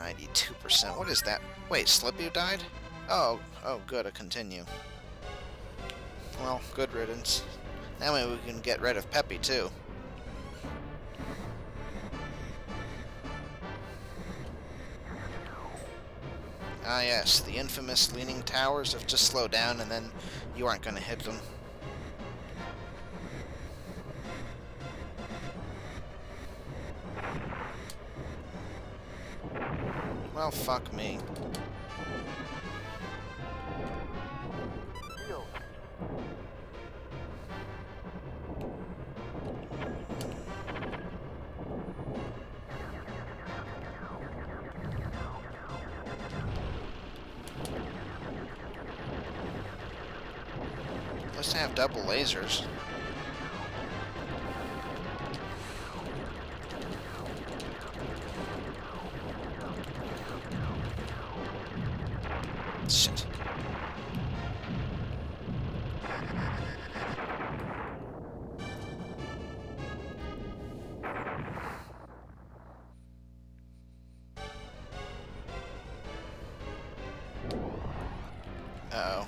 92%. What is that? Wait, Slippy died? Oh, good, a continue. Well, good riddance. That way we can get rid of Peppy, too. Ah, yes, the infamous leaning towers of just slow down and then you aren't going to hit them. Well, fuck me. Let's have double lasers. Shit. Uh-oh.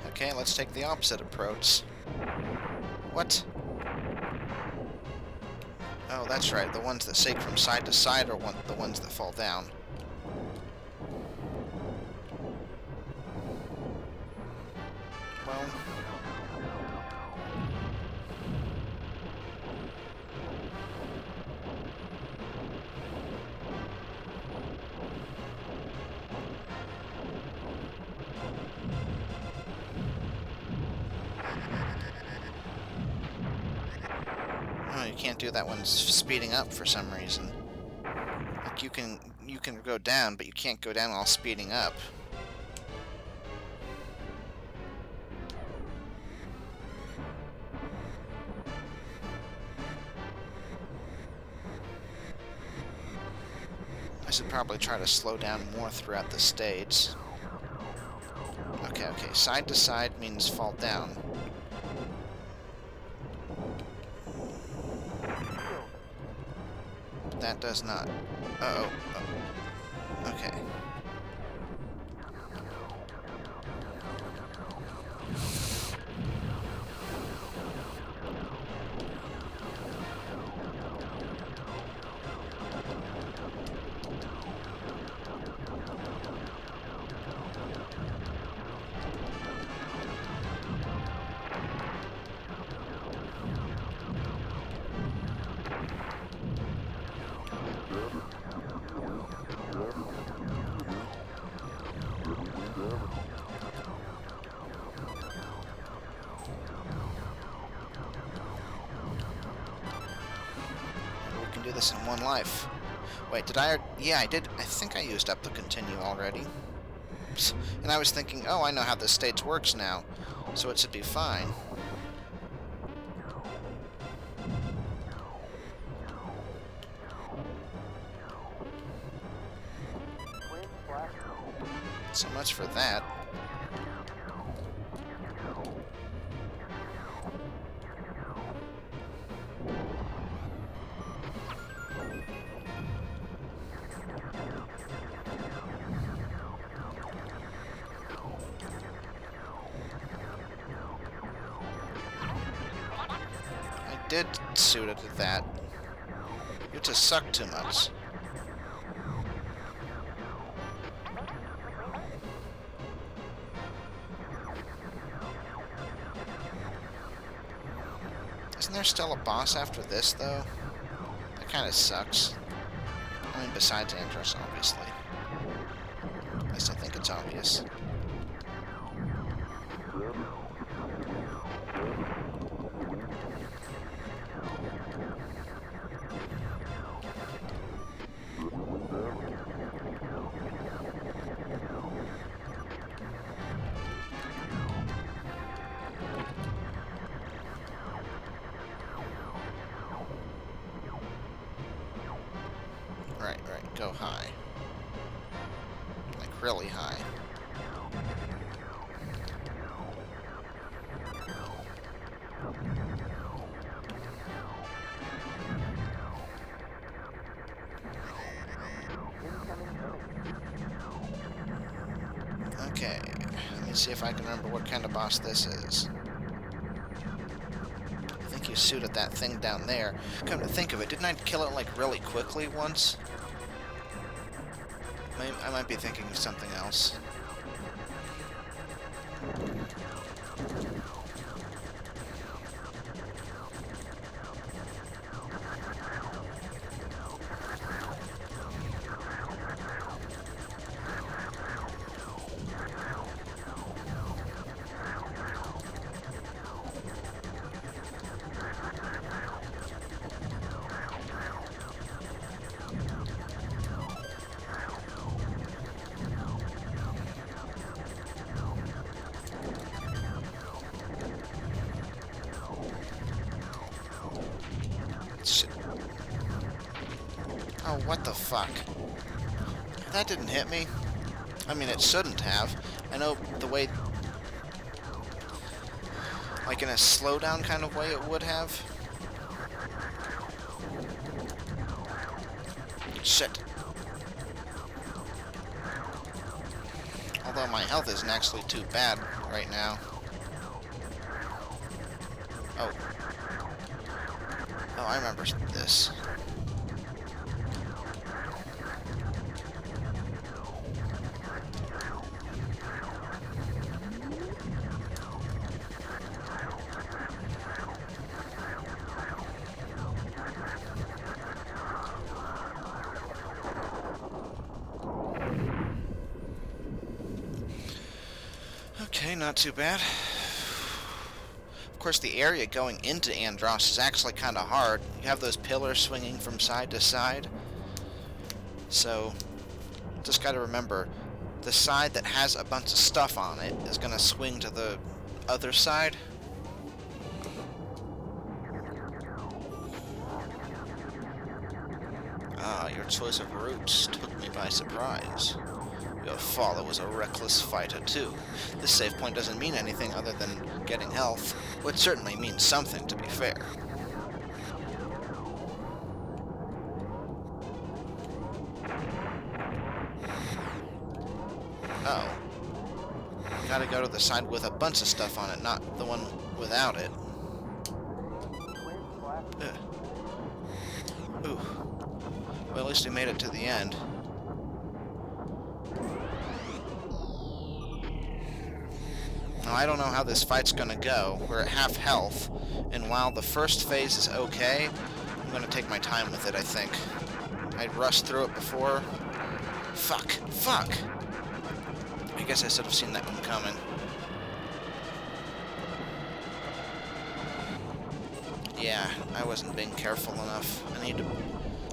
Okay, let's take the opposite approach. What? Oh, that's right. The ones that shake from side to side are the ones that fall down. Well... Oh, you can't do that when speeding up for some reason. Like you can go down, but you can't go down while speeding up. I should probably try to slow down more throughout the stage. Okay, side to side means fall down. That does not. Uh-oh. Oh. Okay. Do this in one life. Wait, did I? Yeah, I did. I think I used up the continue already. And I was thinking, oh, I know how this stage works now, so it should be fine. So much for that. Did suit it at that. You just suck too much. Isn't there still a boss after this, though? That kind of sucks. I mean, besides Andross, obviously. At least I think it's obvious. Right, go high. Like, really high. see if I can remember what kind of boss this is. I think you shoot at that thing down there. Come to think of it, didn't I kill it, like, really quickly once? I might be thinking of something else. Oh, what the fuck? That didn't hit me. I mean, it shouldn't have. I know the way... like in a slowdown kind of way it would have. Shit. Although my health isn't actually too bad right now. Oh. Oh, I remember this. Okay, not too bad. Of course, the area going into Andross is actually kind of hard. You have those pillars swinging from side to side. So, just got to remember, the side that has a bunch of stuff on it is going to swing to the other side. Ah, your choice of routes took me by surprise. Your father was a reckless fighter, too. This save point doesn't mean anything other than getting health, which certainly means something, to be fair. Oh. Gotta go to the side with a bunch of stuff on it, not the one without it. Ooh. Well, at least we made it to the end. Now, I don't know how this fight's gonna go. We're at half health, and while the first phase is okay, I'm gonna take my time with it, I think. I rushed through it before. Fuck. Fuck! I guess I should have seen that one coming. Yeah, I wasn't being careful enough.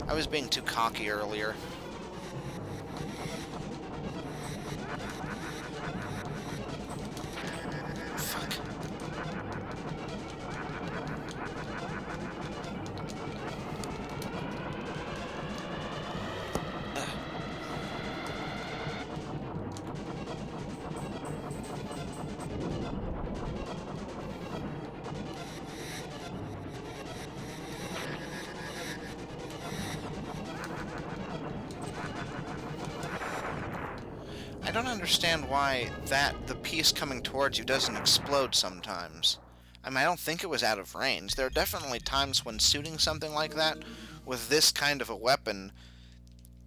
I was being too cocky earlier. Fuck. I don't understand why the piece coming towards you doesn't explode sometimes. I mean, I don't think it was out of range. There are definitely times when shooting something like that with this kind of a weapon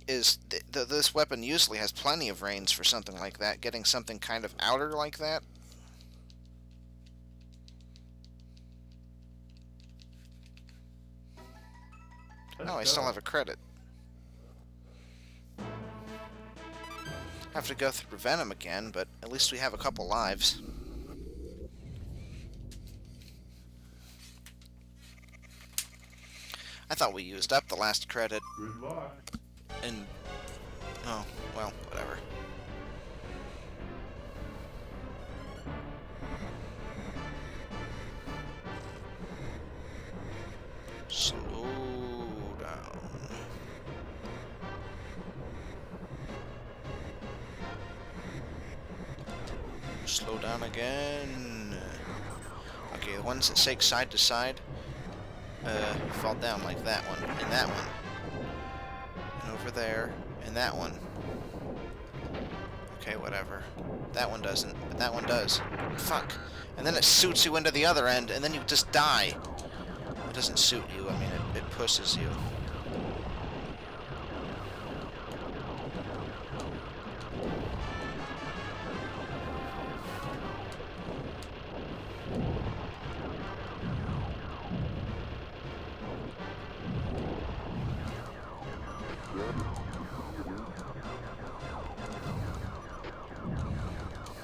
this weapon usually has plenty of range for something like that. Getting something kind of outer like that. Oh, I still have a credit. Have to go through Venom again, but at least we have a couple lives. I thought we used up the last credit. Good luck. And... oh, well, whatever. Slow down. Slow down again. Okay, the ones that shake side to side fall down like that one, and that one. And over there, and that one. Okay, whatever. That one doesn't, but that one does. Fuck. And then it suits you into the other end, and then you just die. It doesn't suit you, I mean, it pushes you.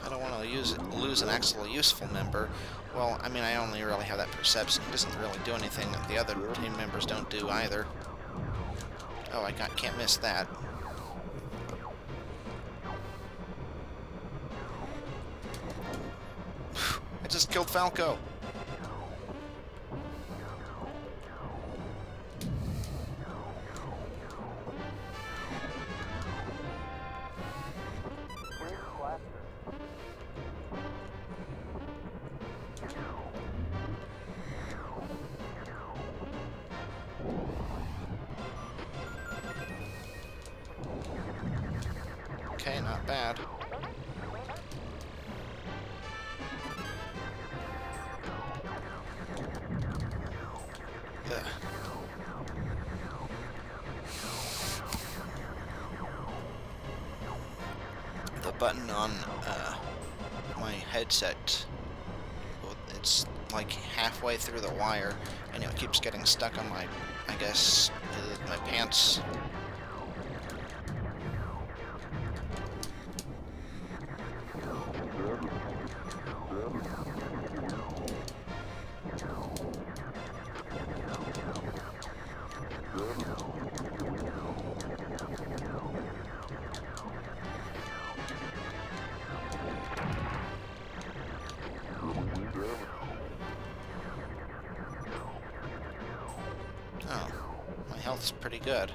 I don't want to lose an actual useful member. Well, I mean, I only really have that perception. It doesn't really do anything that the other team members don't do either. Oh, I can't miss that. I just killed Falco. Okay, not bad. Ugh. The button on my headset, it's like halfway through the wire, and it keeps getting stuck on my, I guess, my pants. Oh, my health's pretty good.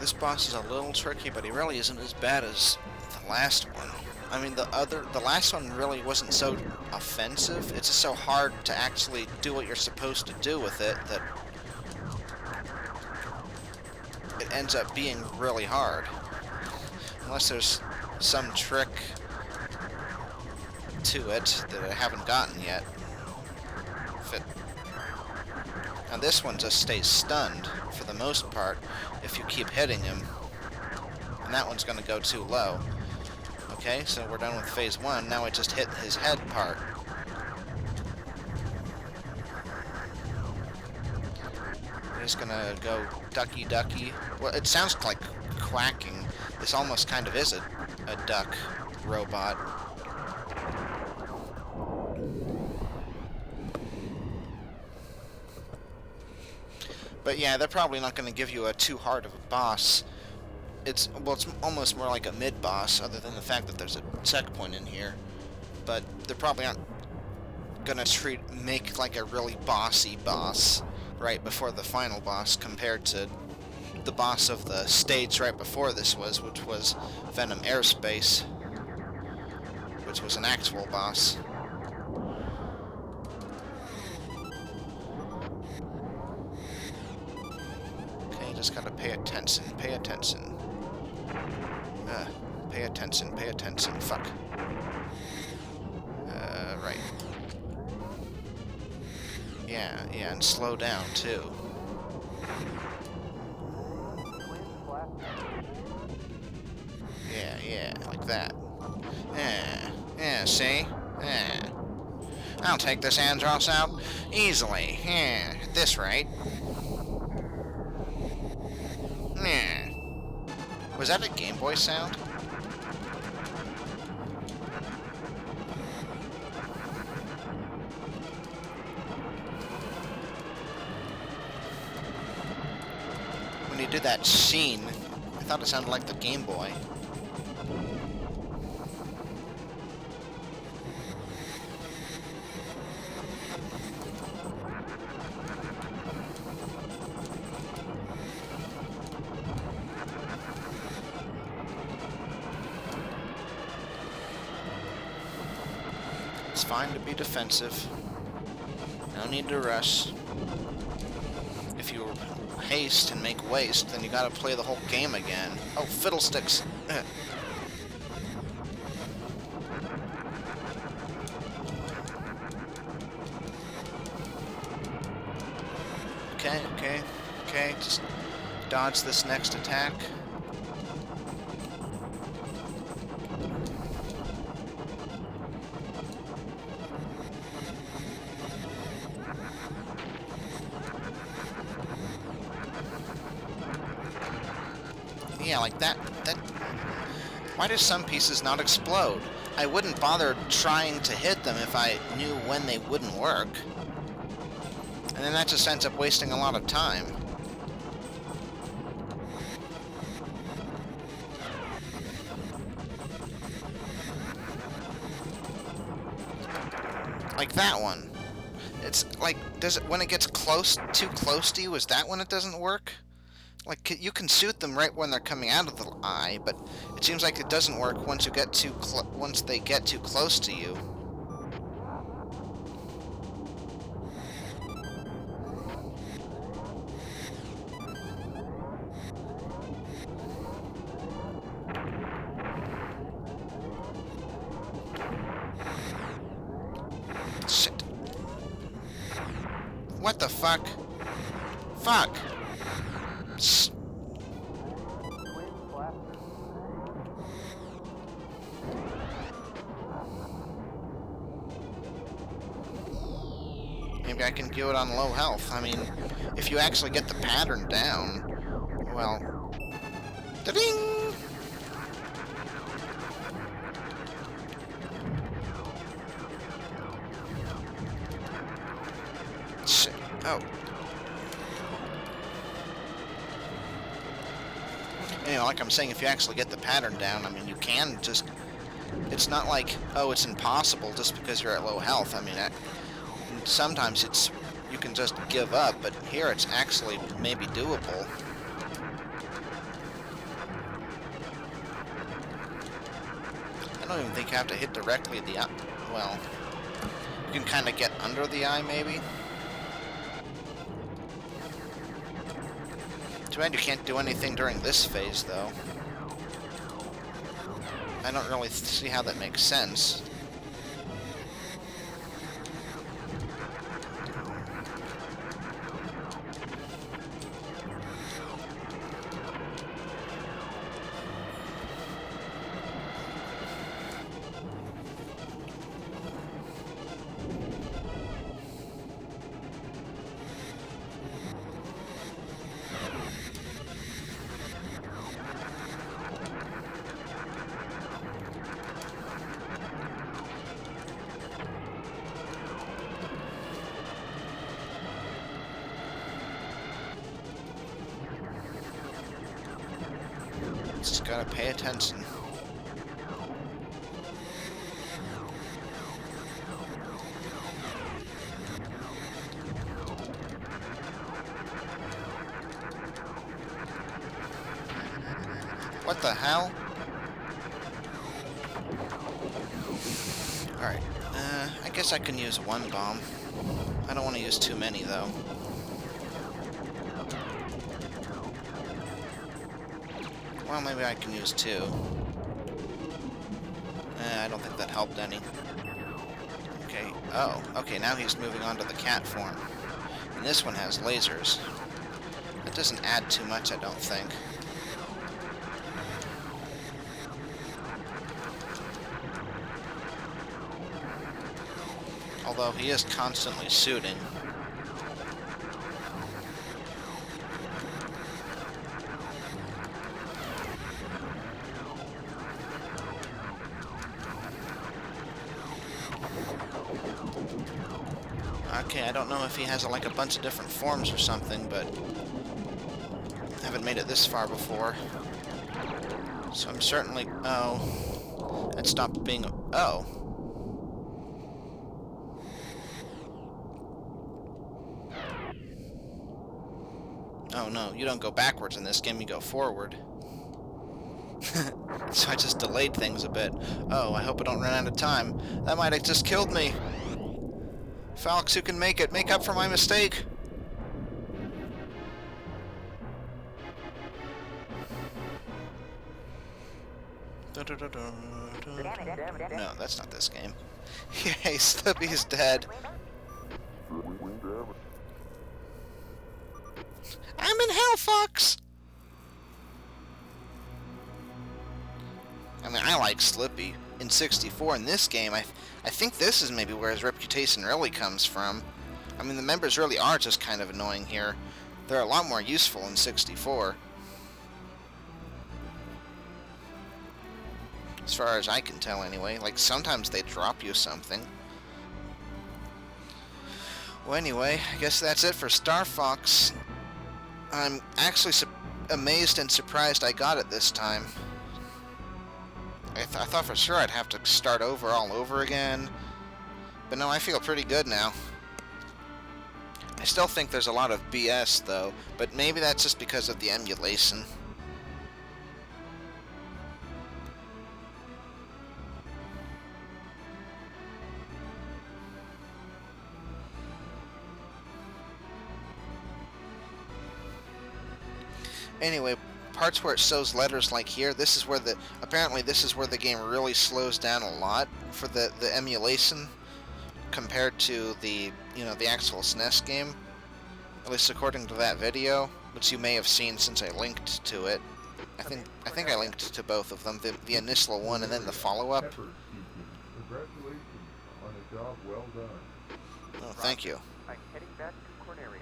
This boss is a little tricky, but he really isn't as bad as the last one. I mean, the last one really wasn't so offensive. It's just so hard to actually do what you're supposed to do with it that it ends up being really hard. Unless there's some trick to it that I haven't gotten yet. Now this one just stays stunned for the most part if you keep hitting him. And that one's going to go too low. Okay, so we're done with phase 1. Now I just hit his head part. We're just going to go ducky ducky. Well, it sounds like quacking. This almost kind of is a duck robot. But yeah, they're probably not going to give you a too hard of a boss. It's almost more like a mid-boss, other than the fact that there's a checkpoint in here. But they're probably not going to make like a really bossy boss right before the final boss, compared to the boss of the stage right before this which was Venom Airspace, which was an actual boss. Just gotta pay attention, pay attention. Pay attention, pay attention. Fuck. Right. Yeah, and slow down, too. Yeah, like that. Yeah, see? Yeah. I'll take this Andross out easily. Yeah, at this rate. Was that a Game Boy sound? When he did that scene, I thought it sounded like the Game Boy. It's fine to be defensive. No need to rush. If you haste and make waste, then you gotta play the whole game again. Oh, fiddlesticks! Okay, just dodge this next attack. Yeah, like that. Why do some pieces not explode? I wouldn't bother trying to hit them if I knew when they wouldn't work. And then that just ends up wasting a lot of time. Like that one. It's like, does it, when it gets too close to you, is that when it doesn't work? Like, you can shoot them right when they're coming out of the eye, but it seems like it doesn't work once you get once they get too close to you. Shit. What the fuck? Fuck! Maybe I can do it on low health. I mean, if you actually get the pattern down, well... Da-ding! Shit. Oh. Anyway, like I'm saying, if you actually get the pattern down, I mean, you can just... It's not like, oh, it's impossible just because you're at low health. I mean, sometimes you can just give up, but here it's actually maybe doable. I don't even think you have to hit directly at the eye. Well, you can kind of get under the eye, maybe. Too bad you can't do anything during this phase, though. I don't really see how that makes sense. Just gotta pay attention. What the hell? Alright, I guess I can use one bomb. I don't want to use too many, though. Well, maybe I can use two. I don't think that helped any. Okay, oh, okay, now he's moving on to the cat form. And this one has lasers. That doesn't add too much, I don't think. Although he is constantly shooting. Okay, I don't know if he has like a bunch of different forms or something, but I haven't made it this far before. So I'm certainly... Oh. It stopped being... Oh. Oh no, you don't go backwards in this game, you go forward. So I just delayed things a bit. Oh, I hope I don't run out of time. That might have just killed me. Falx, who can make it? Make up for my mistake. No, that's not this game. Yay, Slippy's dead. I'm in hell, Fox! I mean, I like Slippy in 64. In this game, I think this is maybe where his reputation really comes from. I mean, the members really are just kind of annoying here. They're a lot more useful in 64. As far as I can tell, anyway. Like, sometimes they drop you something. Well, anyway, I guess that's it for Star Fox. I'm actually amazed and surprised I got it this time. I thought for sure I'd have to start over all over again. But no, I feel pretty good now. I still think there's a lot of BS, though. But maybe that's just because of the emulation. Anyway, parts where it shows letters like here, this is where apparently this is where the game really slows down a lot for the emulation compared to the actual SNES game. At least according to that video, which you may have seen since I linked to it. I think I linked to both of them, the initial one and then the follow-up. Congratulations on a job well done. Oh, thank you. I'm heading back to Corneria.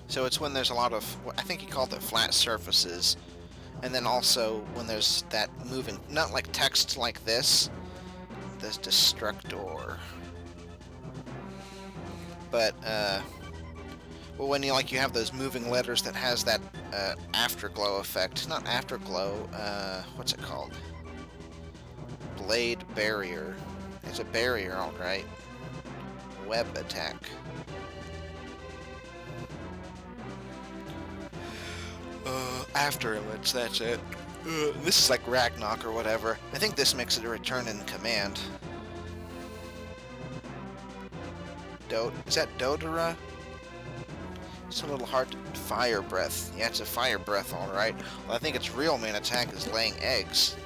So it's when there's a lot of, I think he called it flat surfaces, and then also when there's that moving, not like text like this, Destructor. But, well, when you have those moving letters that has that, afterglow effect. Not afterglow, what's it called? Blade barrier. It's a barrier, alright. Web attack. After image, that's it. This is like Ragnarok or whatever. I think this makes it a return in command. Is that Dodora? It's a little hard to... Fire breath. Yeah, it's a fire breath, alright. Well, I think its real main attack is laying eggs.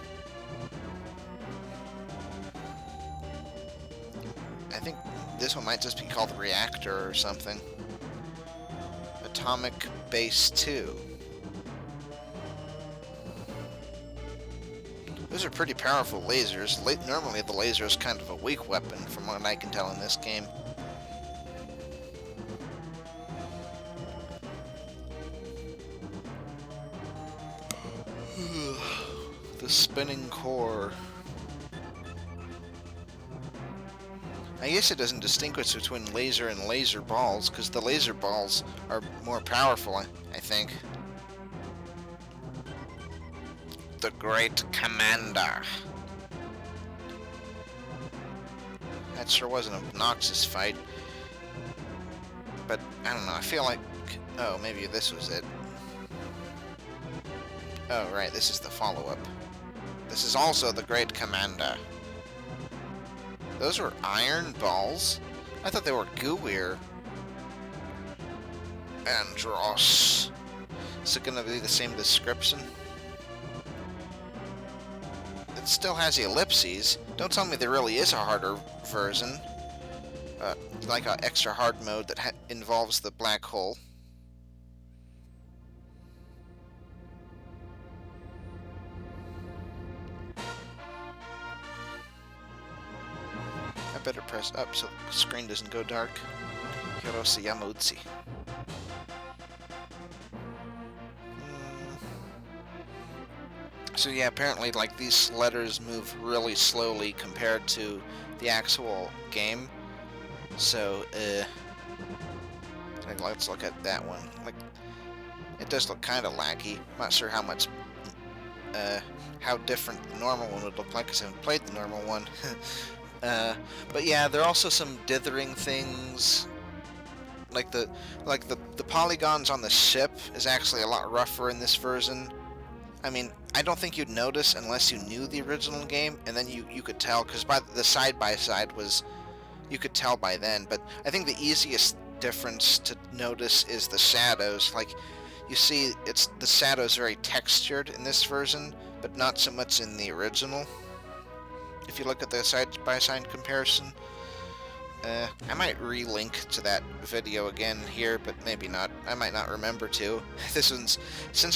I think this one might just be called Reactor or something. Atomic Base 2. Those are pretty powerful lasers. Normally the laser is kind of a weak weapon from what I can tell in this game. The spinning core. I guess it doesn't distinguish between laser and laser balls, because the laser balls are more powerful, I think. The Great Commander. That sure was an obnoxious fight. But, I don't know, I feel like... Oh, maybe this was it. Oh, right, this is the follow-up. This is also the Great Commander. Those were iron balls? I thought they were gooier. Andross. Is it gonna be the same description? It still has the ellipses. Don't tell me there really is a harder version. Like an extra hard mode that involves the black hole. I better press up so the screen doesn't go dark. Hirose Yamautsu. So yeah, apparently like these letters move really slowly compared to the actual game. So let's look at that one. Like, it does look kind of laggy. I'm not sure how much how different the normal one would look like, because I haven't played the normal one. But yeah, there are also some dithering things. Like the polygons on the ship is actually a lot rougher in this version. I mean, I don't think you'd notice unless you knew the original game, and then you could tell, because by the side-by-side was, you could tell by then. But I think the easiest difference to notice is the shadows. Like, you see, the shadows very textured in this version, but not so much in the original. If you look at the side-by-side comparison. I might re-link to that video again here, but maybe not. I might not remember to. Since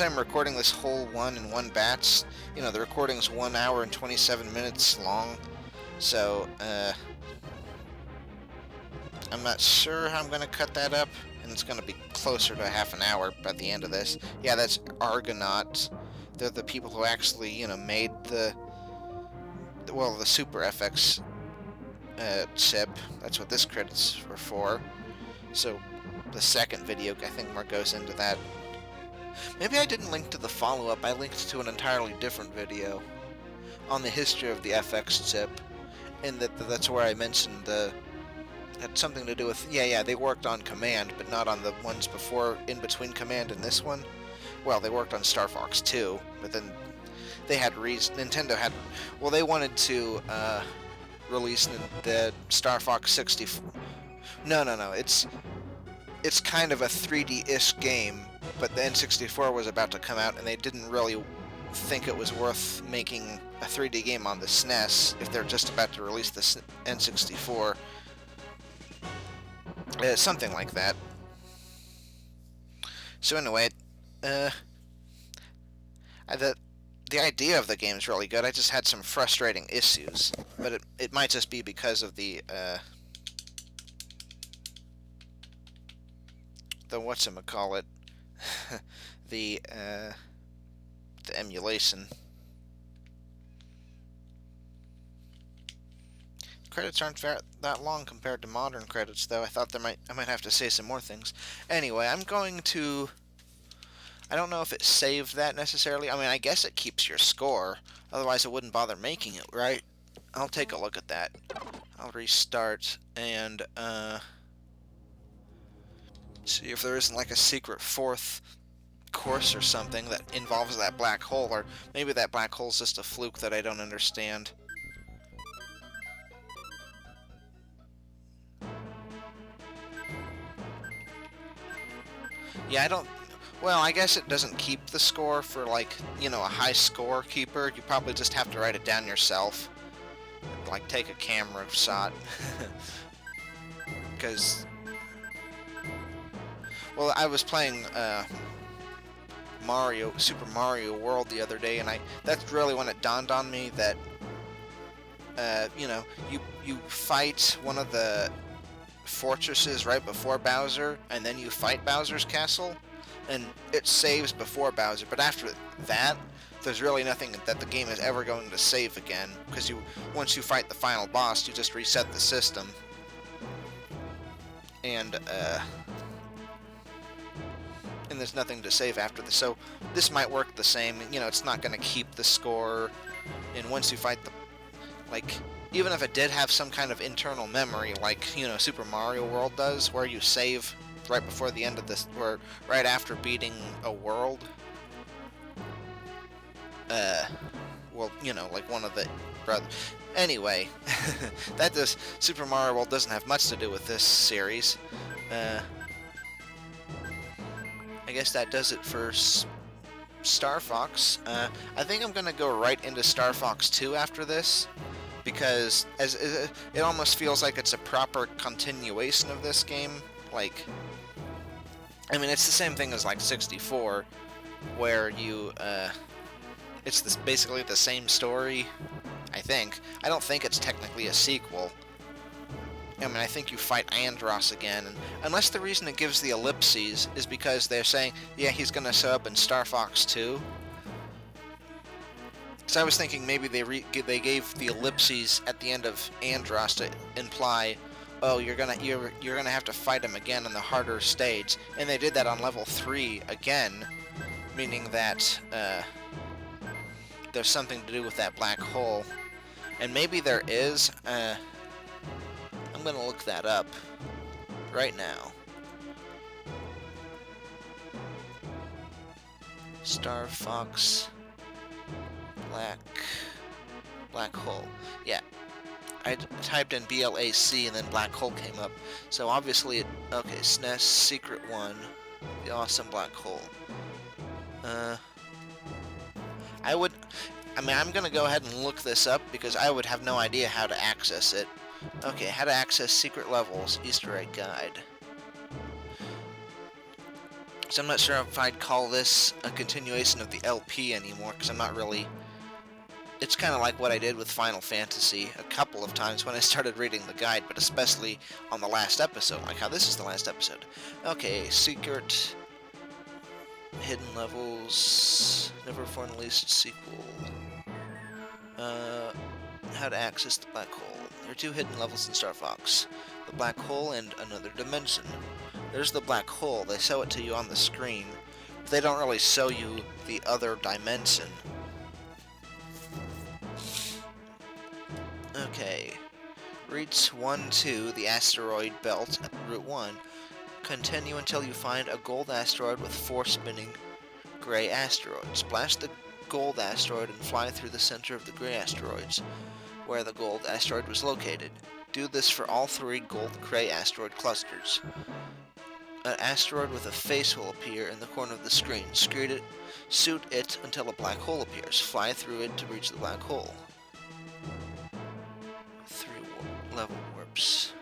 I'm recording this whole one in one batch, you know, the recording's 1 hour and 27 minutes long, so, I'm not sure how I'm gonna cut that up, and it's gonna be closer to half an hour by the end of this. Yeah, that's Argonaut. They're the people who actually, you know, made the Super FX chip. That's what this credits were for. So the second video, I think, more goes into that. Maybe I didn't link to the follow-up. I linked to an entirely different video on the history of the FX chip, and that's where I mentioned had something to do with, yeah, they worked on Command, but not on the ones before, in between Command and this one. Well, they worked on Star Fox 2, but then they had Nintendo had, well, they wanted to release the Star Fox 64. No. It's kind of a 3D-ish game, but the N64 was about to come out, and they didn't really think it was worth making a 3D game on the SNES if they're just about to release the N64. Something like that. So anyway, the idea of the game is really good. I just had some frustrating issues, but it might just be because of the whatchamacallit, the emulation. Credits aren't that long compared to modern credits, though. I thought I might have to say some more things. Anyway, I'm going to. I don't know if it saved that necessarily. I mean, I guess it keeps your score. Otherwise, it wouldn't bother making it, right? I'll take a look at that. I'll restart and see if there isn't like a secret fourth course or something that involves that black hole, or maybe that black hole's just a fluke that I don't understand. Yeah, I don't. Well, I guess it doesn't keep the score for, like, you know, a high score keeper. You probably just have to write it down yourself. Like, take a camera shot. Because, well, I was playing Super Mario World the other day, and that's really when it dawned on me that, you know, you fight one of the fortresses right before Bowser, and then you fight Bowser's castle, and it saves before Bowser, but after that, there's really nothing that the game is ever going to save again, because once you fight the final boss, you just reset the system. And there's nothing to save after this, so this might work the same. You know, it's not going to keep the score, and once you fight like, even if it did have some kind of internal memory, like, you know, Super Mario World does, where you save right before the end of this, or right after beating a world. Well, you know, like one of the brothers. Anyway, Super Mario World doesn't have much to do with this series. I guess that does it for Star Fox. I think I'm gonna go right into Star Fox 2 after this, because it almost feels like it's a proper continuation of this game. Like, I mean, it's the same thing as, like, 64, where it's basically the same story, I think. I don't think it's technically a sequel. I mean, I think you fight Andross again, and unless the reason it gives the ellipses is because they're saying, yeah, he's gonna show up in Star Fox 2. So I was thinking maybe they gave the ellipses at the end of Andross to imply, oh, you're gonna have to fight him again on the harder stage, and they did that on level 3 again, meaning that there's something to do with that black hole. And maybe there is. I'm gonna look that up right now. Star Fox black hole. Yeah, I typed in BLAC and then black hole came up. So obviously, okay, SNES Secret 1, the awesome black hole. I'm gonna go ahead and look this up because I would have no idea how to access it. Okay, how to access secret levels, Easter egg guide. So I'm not sure if I'd call this a continuation of the LP anymore, because I'm not really... It's kind of like what I did with Final Fantasy a couple of times when I started reading the guide, but especially on the last episode, like how this is the last episode. Okay, secret... Hidden levels... Never before released sequel... how to access the black hole. There are 2 hidden levels in Star Fox. The black hole and another dimension. There's the black hole. They show it to you on the screen. But they don't really show you the other dimension. Okay. Routes 1-2, the asteroid belt at Route 1. Continue until you find a gold asteroid with 4 spinning gray asteroids. Blast the gold asteroid and fly through the center of the gray asteroids, where the gold asteroid was located. Do this for all 3 gold-gray asteroid clusters. An asteroid with a face will appear in the corner of the screen. Shoot it until a black hole appears. Fly through it to reach the black hole. 3 level warps.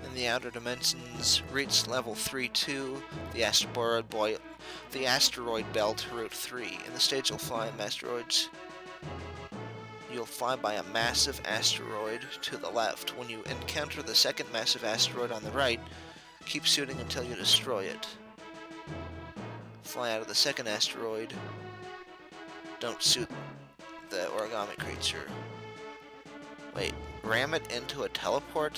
In the outer dimensions, reach level 3-2, the asteroid belt, Route 3. In the stage you'll fly asteroids. You'll fly by a massive asteroid to the left. When you encounter the second massive asteroid on the right, keep shooting until you destroy it. Fly out of the second asteroid. Don't shoot the origami creature. Wait, ram it into a teleport?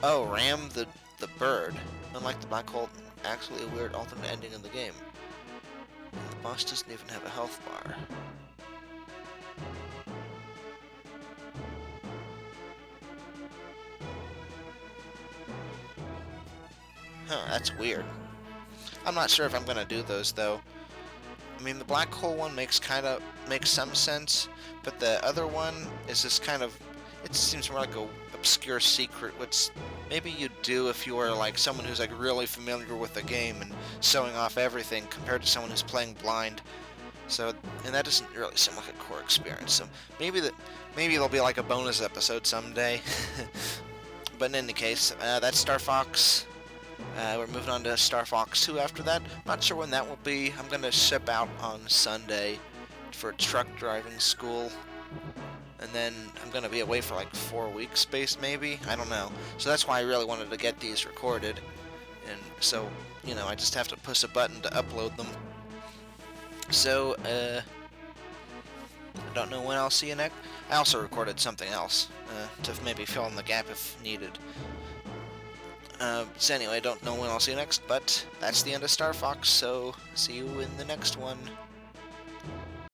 Oh, ram the bird. Unlike the black hole, actually a weird alternate ending in the game. And the boss doesn't even have a health bar. Huh, that's weird. I'm not sure if I'm gonna do those though. I mean, the black hole one makes some sense, but the other one is just kind of... It seems more like a obscure secret, which maybe you'd do if you were like someone who's like really familiar with the game and showing off everything compared to someone who's playing blind. So, and that doesn't really seem like a core experience. So maybe there'll be like a bonus episode someday. But in any case, that's Star Fox. We're moving on to Star Fox 2 after that. Not sure when that will be. I'm gonna ship out on Sunday for truck driving school. And then I'm going to be away for like 4 weeks based maybe, I don't know. So that's why I really wanted to get these recorded. And so, you know, I just have to push a button to upload them. So, I don't know when I'll see you next. I also recorded something else, to maybe fill in the gap if needed. So anyway, I don't know when I'll see you next, but that's the end of Star Fox, so see you in the next one.